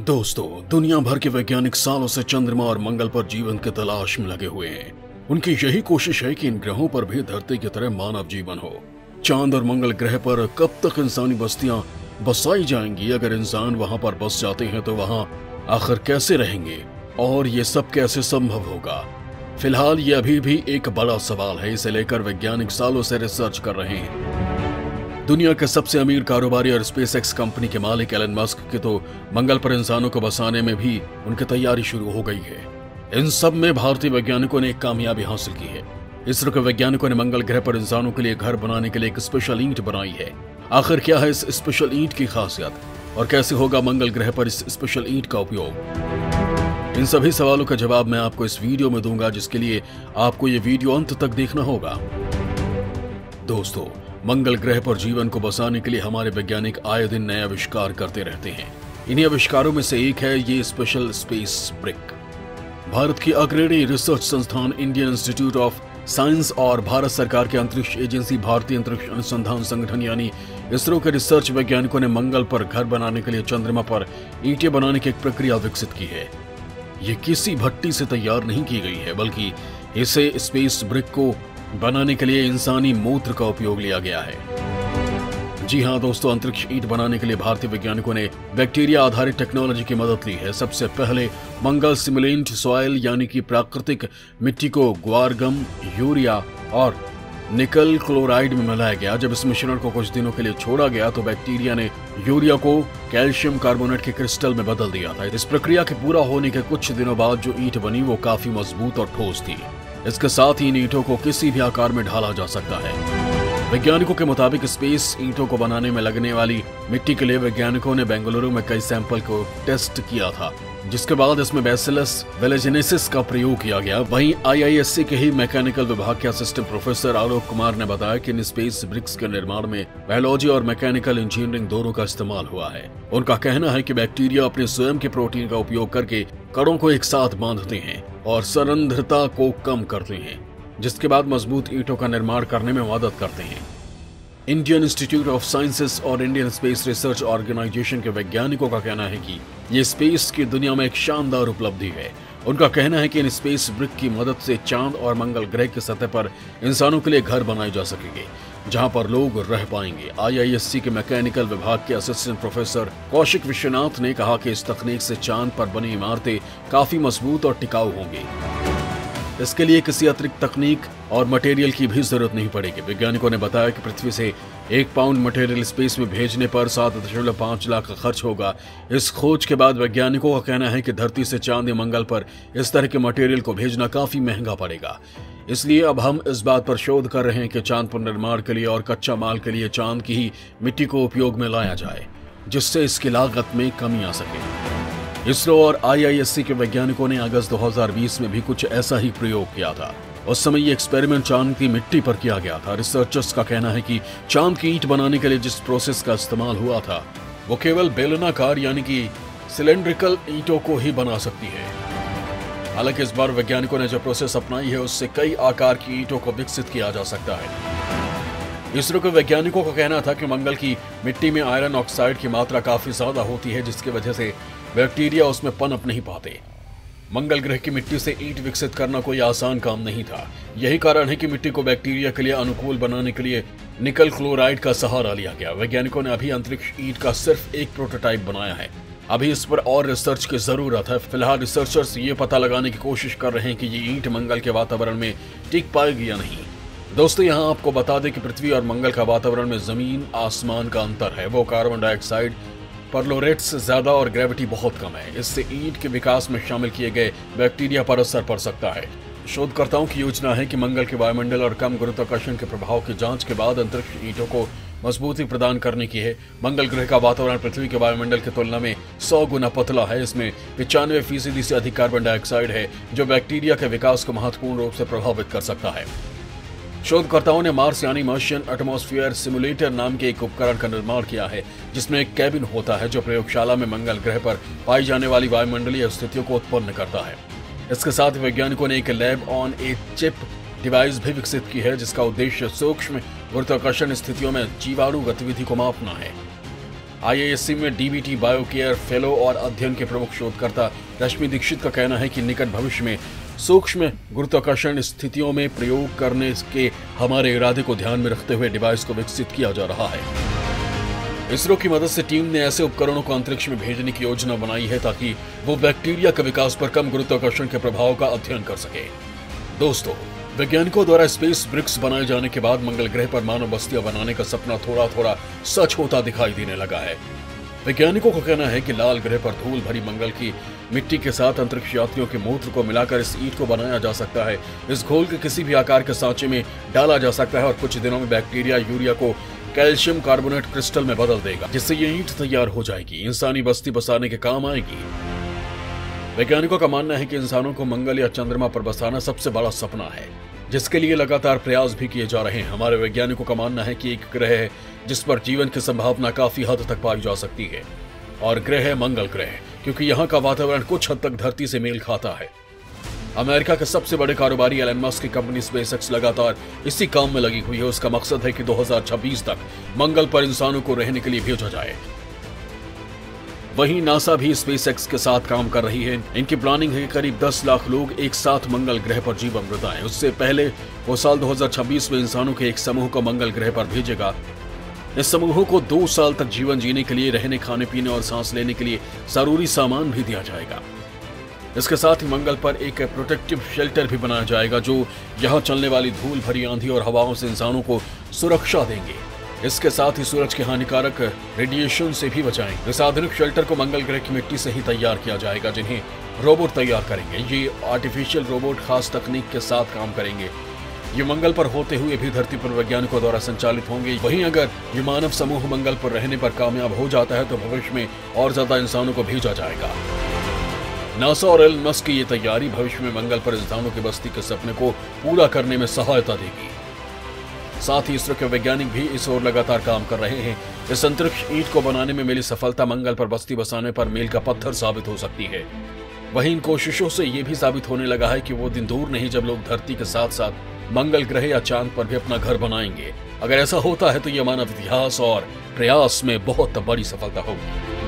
दोस्तों, दुनिया भर के वैज्ञानिक सालों से चंद्रमा और मंगल पर जीवन की तलाश में लगे हुए हैं। उनकी यही कोशिश है कि इन ग्रहों पर भी धरती की तरह मानव जीवन हो। चांद और मंगल ग्रह पर कब तक इंसानी बस्तियां बसाई जाएंगी? अगर इंसान वहां पर बस जाते हैं तो वहां आखिर कैसे रहेंगे और ये सब कैसे संभव होगा? फिलहाल ये अभी भी एक बड़ा सवाल है। इसे लेकर वैज्ञानिक सालों से रिसर्च कर रहे हैं। दुनिया के सबसे अमीर कारोबारी और स्पेसएक्स कंपनी के मालिक एलन मस्क के तो मंगल पर इंसानों को बसाने में भी उनकी तैयारी शुरू हो गई है। इन सब में भारतीय वैज्ञानिकों ने एक कामयाबी हासिल की है। इसरो के वैज्ञानिकों ने मंगल ग्रह पर इंसानों के लिए घर बनाने के लिए एक स्पेशल ईंट बनाई है। आखिर क्या है इस स्पेशल ईंट की खासियत और कैसे होगा मंगल ग्रह पर इस स्पेशल ईंट का उपयोग? इन सभी सवालों का जवाब मैं आपको इस वीडियो में दूंगा, जिसके लिए आपको ये वीडियो अंत तक देखना होगा। दोस्तों, मंगल ग्रह पर जीवन को बसाने के लिए हमारे वैज्ञानिक आए दिन नए आविष्कार करते रहते हैं। इन्हीं आविष्कारों में से एक है ये स्पेशल स्पेस ब्रिक। भारत की अग्रणी रिसर्च संस्थान इंडियन इंस्टीट्यूट ऑफ साइंस और भारत सरकार के अंतरिक्ष एजेंसी भारतीय अंतरिक्ष अनुसंधान संगठन यानी इसरो के रिसर्च वैज्ञानिकों ने मंगल पर घर बनाने के लिए चंद्रमा पर ईंटें बनाने की एक प्रक्रिया विकसित की है। ये किसी भट्टी से तैयार नहीं की गई है, बल्कि इसे स्पेस ब्रिक को बनाने के लिए इंसानी मूत्र का उपयोग लिया गया है। जी हां दोस्तों, अंतरिक्ष ईंट बनाने के लिए भारतीय वैज्ञानिकों ने बैक्टीरिया आधारित टेक्नोलॉजी की मदद ली है। सबसे पहले मंगल सिमुलेंट सॉइल यानी कि प्राकृतिक मिट्टी को ग्वारगम, यूरिया और निकल क्लोराइड में मिलाया गया। जब इस मिश्रण को कुछ दिनों के लिए छोड़ा गया तो बैक्टीरिया ने यूरिया को कैल्शियम कार्बोनेट के क्रिस्टल में बदल दिया था। इस प्रक्रिया के पूरा होने के कुछ दिनों बाद जो ईंट बनी वो काफी मजबूत और ठोस थी। इसके साथ ही इन ईंटों को किसी भी आकार में ढाला जा सकता है। वैज्ञानिकों के मुताबिक स्पेस ईंटों को बनाने में लगने वाली मिट्टी के लिए वैज्ञानिकों ने बेंगलुरु में कई सैंपल को टेस्ट किया था, जिसके बाद इसमें बैसिलस वेलेजिनेसिस का प्रयोग किया गया। वहीं IISc के ही मैकेनिकल विभाग के असिस्टेंट प्रोफेसर आलोक कुमार ने बताया कि इन स्पेस ब्रिक्स के निर्माण में बायोलॉजी और मैकेनिकल इंजीनियरिंग दोनों का इस्तेमाल हुआ है। उनका कहना है कि बैक्टीरिया अपने स्वयं के प्रोटीन का उपयोग करके कणों को एक साथ बांधते हैं और सरंध्रता को कम करते हैं, जिसके बाद मजबूत ईंटों का निर्माण करने में मदद करते हैं। इंडियन इंस्टीट्यूट ऑफ साइंसेस और इंडियन स्पेस रिसर्च ऑर्गेनाइजेशन के वैज्ञानिकों का कहना है कि ये स्पेस की दुनिया में एक शानदार उपलब्धि है। उनका कहना है कि इन स्पेस ब्रिक की मदद से चांद और मंगल ग्रह की सतह पर इंसानों के लिए घर बनाए जा सकेंगे, जहां पर लोग रह पाएंगे। IISc के मैकेनिकल विभाग के असिस्टेंट प्रोफेसर कौशिक विश्वनाथ ने कहा कि इस तकनीक से चांद पर बनी इमारतें काफी मजबूत और टिकाऊ होंगी। इसके लिए किसी अतिरिक्त तकनीक और मटेरियल की भी जरूरत नहीं पड़ेगी। वैज्ञानिकों ने बताया कि पृथ्वी से 1 पाउंड मटेरियल स्पेस में भेजने पर 7.5 लाख का खर्च होगा। इस खोज के बाद वैज्ञानिकों का कहना है कि धरती से चांद या मंगल पर इस तरह के मटेरियल को भेजना काफी महंगा पड़ेगा। इसलिए अब हम इस बात पर शोध कर रहे हैं कि चांद पर निर्माण के लिए और कच्चा माल के लिए चांद की ही मिट्टी को उपयोग में लाया जाए, जिससे इसकी लागत में कमी आ सके। इसरो और IISc के वैज्ञानिकों ने अगस्त 2020 में भी कुछ ऐसा ही प्रयोग किया था। उस समय ये एक्सपेरिमेंट चांद की मिट्टी पर किया गया था। रिसर्चर्स का कहना है कि चांद की ईंट बनाने के लिए जिस प्रोसेस का इस्तेमाल हुआ था वो केवल बेलनाकार यानी कि सिलेंड्रिकल ईंटों को ही बना सकती है। हालांकि इस बार वैज्ञानिकों ने जो प्रोसेस अपनाई है उससे कई आकार की ईंटों को विकसित किया जा सकता है। इसरो के वैज्ञानिकों का कहना था कि मंगल की मिट्टी में आयरन ऑक्साइड की मात्रा काफी ज्यादा होती है, जिसकी वजह से बैक्टीरिया उसमें पनप नहीं पाते। मंगल ग्रह की मिट्टी से ईंट विकसित करना कोई आसान काम नहीं था। यही कारण है कि मिट्टी को बैक्टीरिया के लिए अनुकूल बनाने के लिए निकल क्लोराइड का सहारा लिया गया। वैज्ञानिकों ने अभी अंतरिक्ष ईंट का सिर्फ एक प्रोटोटाइप बनाया है। अभी इस पर और रिसर्च की जरूरत है। फिलहाल रिसर्चर्स ये पता लगाने की कोशिश कर रहे हैं कि ये ईंट मंगल के वातावरण में टिक पाएगी या नहीं। दोस्तों, यहाँ आपको बता दें कि पृथ्वी और मंगल का वातावरण में जमीन आसमान का अंतर है। वो कार्बन डाइऑक्साइड परलोरेट्स ज्यादा और ग्रेविटी बहुत कम है। इससे ईंट के विकास में शामिल किए गए बैक्टीरिया पर असर पड़ सकता है। शोधकर्ताओं की योजना है कि मंगल के वायुमंडल और कम गुरुत्वाकर्षण के प्रभाव की जांच के बाद अंतरिक्ष ईंटों को मजबूती प्रदान करने की है। मंगल ग्रह का वातावरण पृथ्वी के वायुमंडल की तुलना में 100 गुना पतला है। इसमें 95% से अधिक कार्बन डाइऑक्साइड है, जो बैक्टीरिया के विकास को महत्वपूर्ण रूप से प्रभावित कर सकता है। शोधकर्ताओं ने मार्स यानी मार्शियन एटमॉस्फेयर सिमुलेटर नाम के एक उपकरण का निर्माण किया है, जिसमें एक कैबिन होता है जो प्रयोगशाला में मंगल ग्रह पर पाई जाने वाली वायुमंडलीय स्थितियों को उत्पन्न करता है। इसके साथ वैज्ञानिकों ने एक lab on a chip device भी विकसित की है, जिसका उद्देश्य सूक्ष्म गुरुत्वाकर्षण स्थितियों में जीवाणु गतिविधि को मापना है। IISc में DBT बायोकेयर फेलो और अध्ययन के प्रमुख शोधकर्ता रश्मि दीक्षित का कहना है कि निकट भविष्य में सूक्ष्म गुरुत्वाकर्षण स्थितियों में प्रयोग करने के हमारे इरादे को ध्यान में रखते हुए डिवाइस को विकसित किया जा रहा है। इसरो की मदद से टीम ने ऐसे उपकरणों को अंतरिक्ष में भेजने की योजना बनाई है ताकि वो बैक्टीरिया के विकास पर कम गुरुत्वाकर्षण के प्रभाव का अध्ययन कर सके। दोस्तों, वैज्ञानिकों द्वारा स्पेस ब्रिक्स बनाए जाने के बाद मंगल ग्रह पर मानव बस्तियां बनाने का सपना थोड़ा थोड़ा सच होता दिखाई देने लगा है। वैज्ञानिकों का कहना है कि लाल ग्रह पर धूल भरी मंगल की मिट्टी के साथ अंतरिक्ष यात्रियों के मूत्र को मिलाकर इस ईंट को बनाया जा सकता है। इस घोल के किसी भी आकार के सांचे में डाला जा सकता है और कुछ दिनों में बैक्टीरिया यूरिया को कैल्शियम कार्बोनेट क्रिस्टल में बदल देगा, जिससे ये ईंट तैयार हो जाएगी, इंसानी बस्ती बसाने के काम आएगी। वैज्ञानिकों का मानना है कि इंसानों को मंगल या चंद्रमा पर बसाना सबसे बड़ा सपना है, जिसके लिए लगातार प्रयास भी किए जा रहे हैं। हमारे वैज्ञानिकों का मानना है कि एक ग्रह है जिस पर जीवन की संभावना काफी हद तक पाई जा सकती है, और ग्रह है मंगल ग्रह, क्योंकि यहाँ का वातावरण कुछ हद तक धरती से मेल खाता है। अमेरिका के सबसे बड़े कारोबारी एलन मस्क की कंपनी स्पेसएक्स लगातार इसी काम में लगी हुई है। उसका मकसद है कि 2026 तक मंगल पर इंसानों को रहने के लिए भेजा जाए। वहीं नासा भी स्पेसएक्स के साथ काम कर रही है। इनकी प्लानिंग है कि करीब 10 लाख लोग एक साथ मंगल ग्रह पर जीवन बिताएं। उससे पहले वो साल 2026 में इंसानों के एक समूह को मंगल ग्रह पर भेजेगा। इस समूह को 2 साल तक जीवन जीने के लिए, रहने, खाने पीने और सांस लेने के लिए जरूरी सामान भी दिया जाएगा। इसके साथ ही मंगल पर एक प्रोटेक्टिव शेल्टर भी बनाया जाएगा जो यहाँ चलने वाली धूल भरी आंधी और हवाओं से इंसानों को सुरक्षा देंगे। इसके साथ ही सूरज के हानिकारक रेडिएशन से भी बचाएंगे। इस आधुनिक शेल्टर को मंगल ग्रह की मिट्टी से ही तैयार किया जाएगा, जिन्हें रोबोट तैयार करेंगे। ये आर्टिफिशियल रोबोट खास तकनीक के साथ काम करेंगे। ये मंगल पर होते हुए भी धरती पर वैज्ञानिकों द्वारा संचालित होंगे। वहीं अगर ये मानव समूह मंगल पर रहने पर कामयाब हो जाता है तो भविष्य में और ज्यादा इंसानों को भेजा जाएगा। नासा और एलन मस्क की ये तैयारी भविष्य में मंगल पर इंसानों की बस्ती के सपने को पूरा करने में सहायता देगी। साथ ही इसरो के वैज्ञानिक भी इस ओर लगातार काम कर रहे हैं। इस अंतरिक्ष ईंट को बनाने में मिली सफलता मंगल पर बस्ती बसाने पर मील का पत्थर साबित हो सकती है। वहीं इन कोशिशों से ये भी साबित होने लगा है कि वो दिन दूर नहीं जब लोग धरती के साथ साथ मंगल ग्रह या चांद पर भी अपना घर बनाएंगे। अगर ऐसा होता है तो ये मानव इतिहास और प्रयास में बहुत बड़ी सफलता होगी।